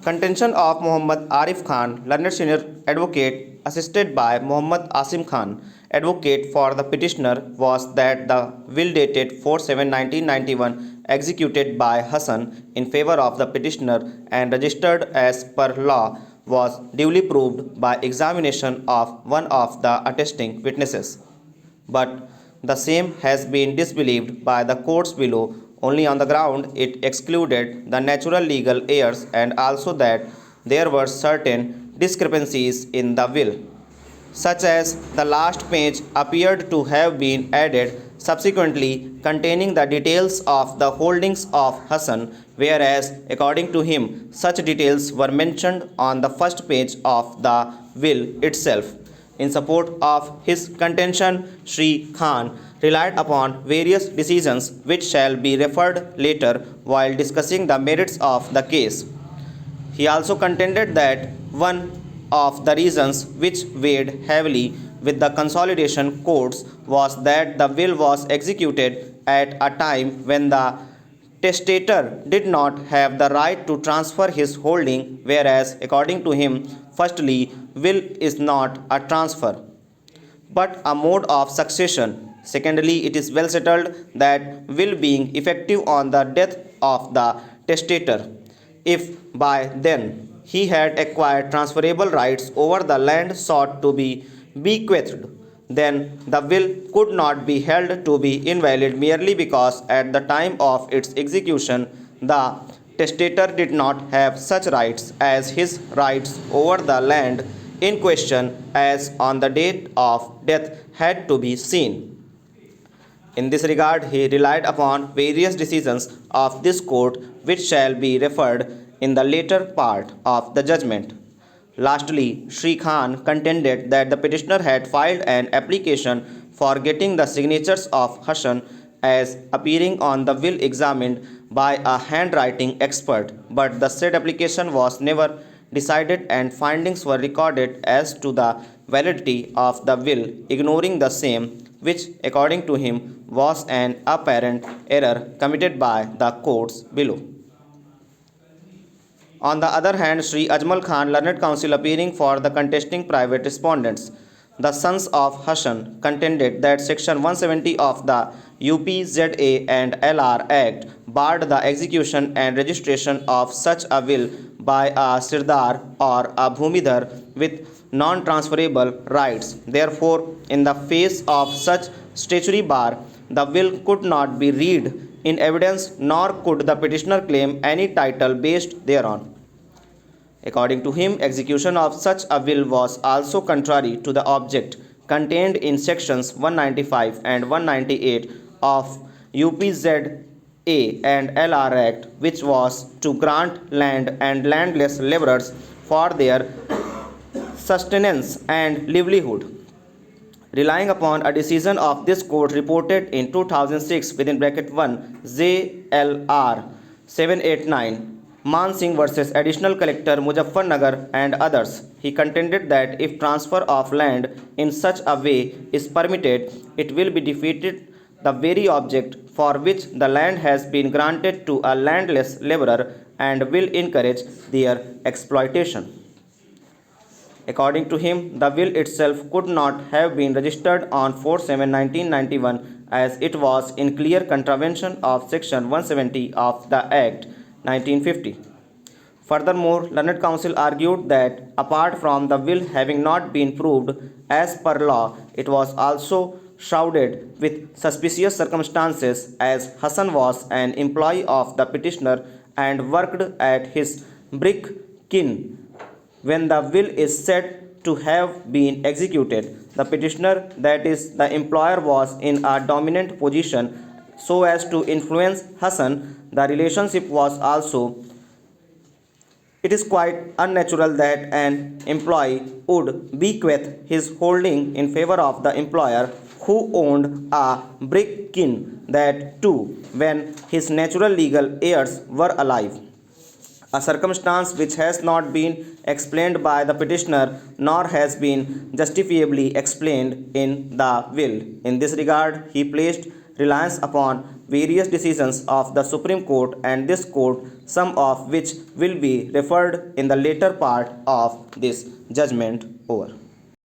Contention of Muhammad Arif Khan, learned senior advocate, assisted by Muhammad Asim Khan, advocate for the petitioner, was that the will dated 4/7/1991, executed by Hassan in favor of the petitioner and registered as per law, was duly proved by examination of one of the attesting witnesses, but the same has been disbelieved by the courts below only on the ground it excluded the natural legal heirs and also that there were certain discrepancies in the will, such as the last page appeared to have been added subsequently containing the details of the holdings of Hassan, whereas, according to him, such details were mentioned on the first page of the will itself. In support of his contention, Sri Khan relied upon various decisions which shall be referred later while discussing the merits of the case. He also contended that one of the reasons which weighed heavily with the consolidation courts was that the will was executed at a time when the testator did not have the right to transfer his holding, whereas, according to him, firstly, will is not a transfer but a mode of succession. Secondly, it is well settled that will being effective on the death of the testator, if by then he had acquired transferable rights over the land sought to be bequeathed, then the will could not be held to be invalid merely because at the time of its execution the testator did not have such rights as his rights over the land in question as on the date of death had to be seen. In this regard, he relied upon various decisions of this court which shall be referred in the later part of the judgment. Lastly, Sri Khan contended that the petitioner had filed an application for getting the signatures of Hassan as appearing on the will examined by a handwriting expert, but the said application was never decided and findings were recorded as to the validity of the will, ignoring the same, which, according to him, was an apparent error committed by the courts below. On the other hand, Sri Ajmal Khan, learned counsel appearing for the contesting private respondents, the sons of Hassan, contended that Section 170 of the UPZA and LR Act barred the execution and registration of such a will by a Sirdar or a Bhumidhar with non-transferable rights. Therefore, in the face of such statutory bar, the will could not be read in evidence nor could the petitioner claim any title based thereon. According to him, execution of such a will was also contrary to the object contained in sections 195 and 198 of UPZA and LR Act, which was to grant land and landless laborers for their sustenance and livelihood. Relying upon a decision of this court reported in 2006 within bracket 1 JLR 789 Man Singh versus Additional Collector Muzaffarnagar and others, he contended that if transfer of land in such a way is permitted, it will be defeated the very object for which the land has been granted to a landless laborer and will encourage their exploitation. According to him, the will itself could not have been registered on 4/7/1991 as it was in clear contravention of Section 170 of the Act 1950. Furthermore, learned counsel argued that apart from the will having not been proved as per law, it was also shrouded with suspicious circumstances as Hassan was an employee of the petitioner and worked at his brick kiln when the will is said to have been executed. The petitioner, that is, the employer, was in a dominant position so as to influence Hassan. The relationship was also. It is quite unnatural that an employee would bequeath his holding in favor of the employer who owned a brick kiln, that too when his natural legal heirs were alive, a circumstance which has not been explained by the petitioner nor has been justifiably explained in the will. In this regard, he placed reliance upon various decisions of the Supreme Court and this court, some of which will be referred in the later part of this judgment. Over.